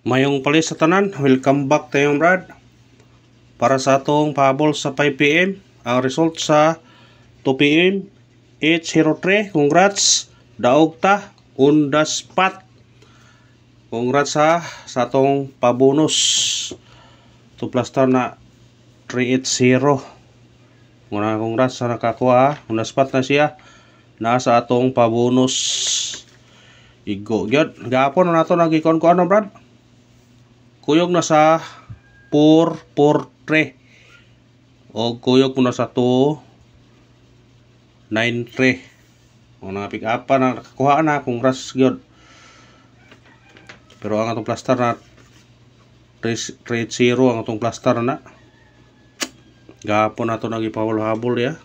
Mayong palis sa tanan, welcome back tayong Brad. Para sa atong pahabol sa 5 PM, ang result sa 2 PM, 803. Congrats, daog ta, on the spot. Congrats sa atong pabonus. 2 plus na 380. Muna congrats sa nakakuha, on the spot na siya. Nasa atong pabonus. Igo gyud. Gapon na nato nagikon-kon no Brad. Kuyog na sa 443 o kuyog mo na sa 293. O nga pick up pa na nakakuha na, congrats gyud. Pero ang atong plaster na 3-0 ang atong plaster na. Gapon nato nagipawal-habol ya.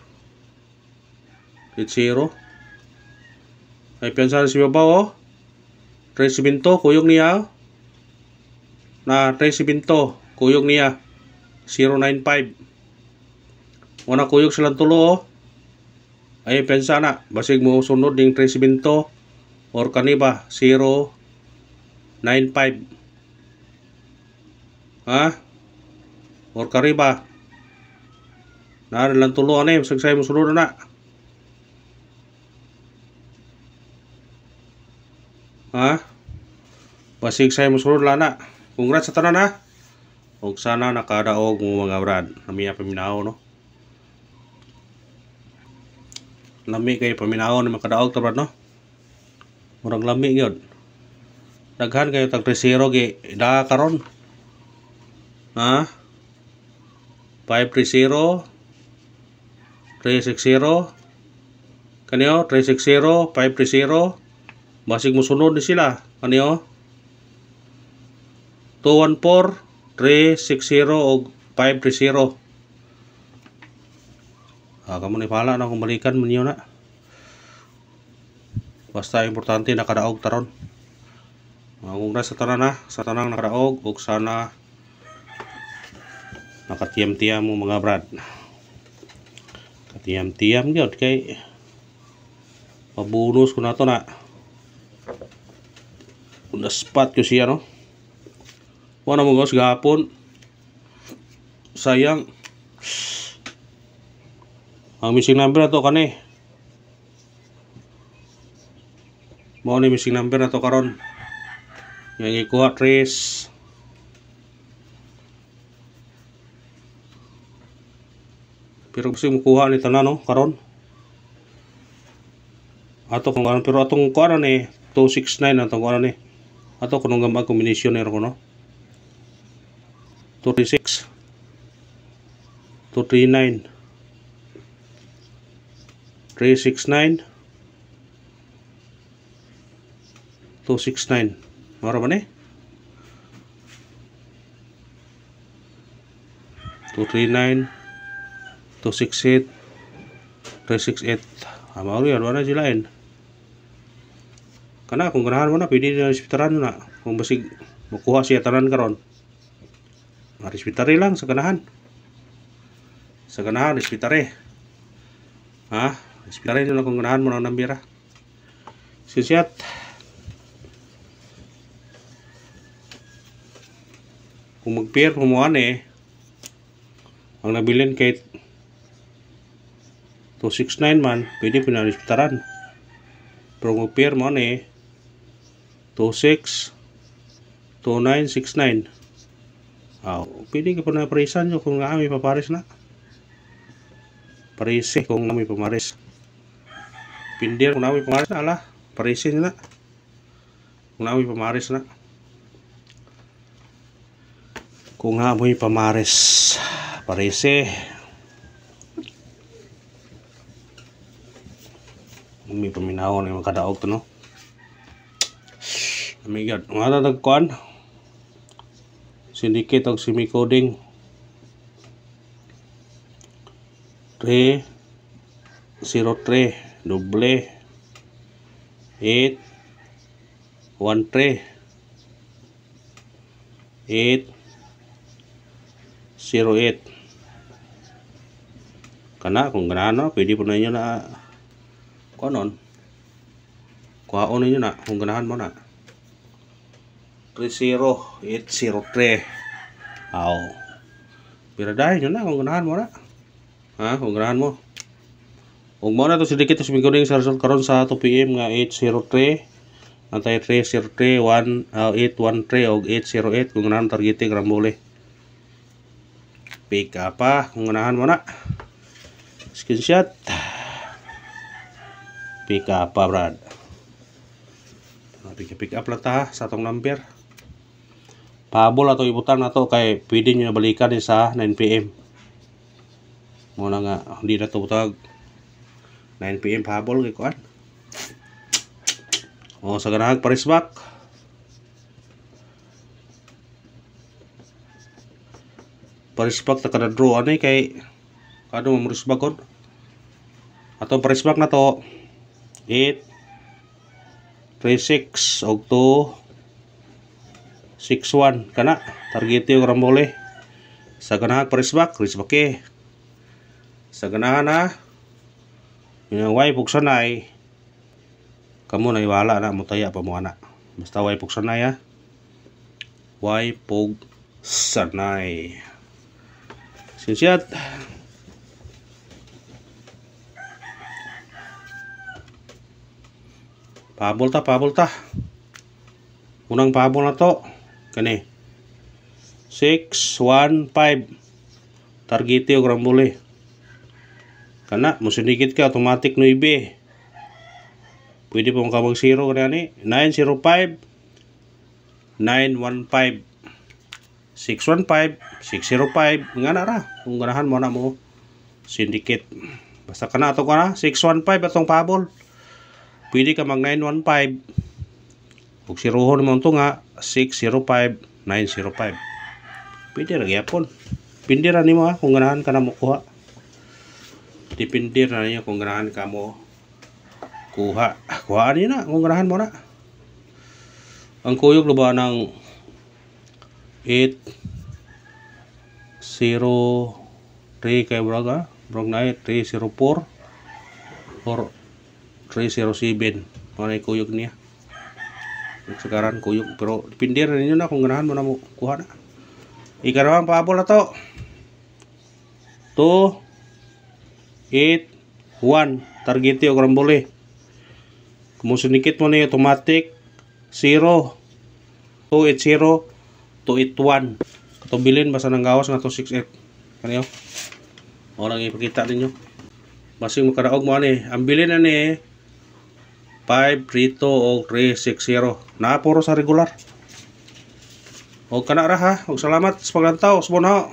3-0. Ay piyansa si babaw oh. 3-7 kuyog niya. Na 3-7 kuyog niya 095. Una kuyog silang tulo oh. Ay pensa na basig mo sunod ding 3-7 or kaniba 095. Ha? Or kariba na lang tulo ani basig say mo sunod na. Ha? Basig say mo sunod na. Congrats sa tanan ha. Og sana nakadaog mo mga Brad. Namiya paminaw no. Lami kay paminaw ni makadaog ta Brad no. Murag lami gyud. Daghan kayo tag 3-0 gi da karon. Ha? 5-3-0 3-6-0 kaniyo 3-6-0 5-3-0 basig mo sunod ni sila kaniyo 2-1-4 3-6-0 o 5-3-0. Kamo ni pala na kung balikan mo niyo na. Basta importante nakadaog taron. Congrats sa tanan na, sa tanang nakadaog ug sana nakatiyam-tiyam mo mga Brad. Katiyam-tiyam gyud kay pabonus ko na to na. On the spot ko siya no. Wala mo gos gapon. Sayang. Ang missing number na to kani. Mao ni missing number na to karon. Yang ikuha trace. Pero gusto mo kuha ni tanan no karon. Ato kung ano pero atong kuha ni 269 atong kuha ni. Ato kunong gamag combination ko no. 236 239 369 269 mara ba ni 239 268 368 amao yan wala silain kana kung ganahan mo na pwede na respeturan na kung basig makuha siya tanan karon respetare lang sa ganahan respetare ha respetare nyo lang kung ganahan mo ng nambira sisyat kung mag-pair pumuhan ang nabilin kay 269 man pwede pinarespetaran pero mag-pair mo 26 2969 pwede ka pa na parisan nyo kung nga may papares na. Parise kung nga may pamares. Pindir kung nga may pamares na. Ala, parisin na. Kung nga may pamares na. Kung nga may pamares. Parise. May paminahon yung kadaog to no. Amigad. Nga natagkuhan. Syndicate og semi-coding 3-0-3 doble 8-1-3 8-0-8 kana kung ganahan pwede po na inyo na kuhaon ninyo na kung ganahan mo na 30803. Aw. Pero dahil yun na, kung ganahan mo na. Ha? Kung ganahan mo. Kung mo na ito sidikit ito sumiguning sa result karon sa 2 PM nga 803. Antay 303, 813 o 808 kung ganahan targeting rambole. Pick up pa kung ganahan mo na. Screenshot. Pick up pa, brad. Pick up lang ta sa atong number. Pahabol ato ibutang na to kay pwede nyo nabalikan sa 9 PM. Muna nga, hindi na to butag 9 PM pahabol kay kuan. O sa ganahag parisbak. Parisbak ta kada draw ani kay kado mo parisbak kon. Ato parisbak na to 8 36 og 2 61 kana target yung rambole. Sa ganahag parisbak risbake. Sa ganahan na yung way pugsanay kamo na iwala na mutaya pa mo ana. Basta way pugsanay ha. Way pugsanay. Sinsyat. Pahabol ta. Unang pahabol na to. Kani 615 target yung rambole. Kana musindikit ka automatic 9. Pwede po ka mag 0 kanani 905 915 615 605 nga na ra kung ganahan mo na mo syndicate. Basta kana ato kana 615 atong pahabol. Pwede ka mag 915 ug sirohon mo to nga 605 905. Pwede ra gyapon. Pindi ra nimo ha kung ganahan ka na mo kuha. Depende na niya kung ganahan ka mo kuha. Kuhaan niya na kung ganahan mo na. Ang kuyog lo ba ng 803 kay Braga? Brog na 304 or 307. Mga kuyog niya. Sekarang kuyog. Pero depende na ninyo na kung ganahan mo na mo kuha na. Ikarawang pahabol na to. 281 target yung rambole. Kumusunikit mo na yung automatic 0 280 281 katubilin basta nang gawas nga 268 kaniyo o lang ipakita ninyo basing makadaog mo ani ang bilin na ni 532 o 360 na puro sa regular o kana ra ha og salamat sa paglantaw sa buno.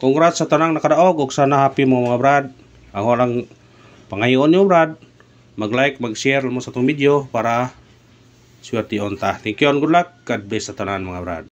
Congrats sa tanang nakadaog ug sana happy mo mga brad. Ako lang pangayon niyo brad. Mag-like, mag-share mo sa itong video para swerte on ta. Thank you and good luck. God bless sa tanan mga brad.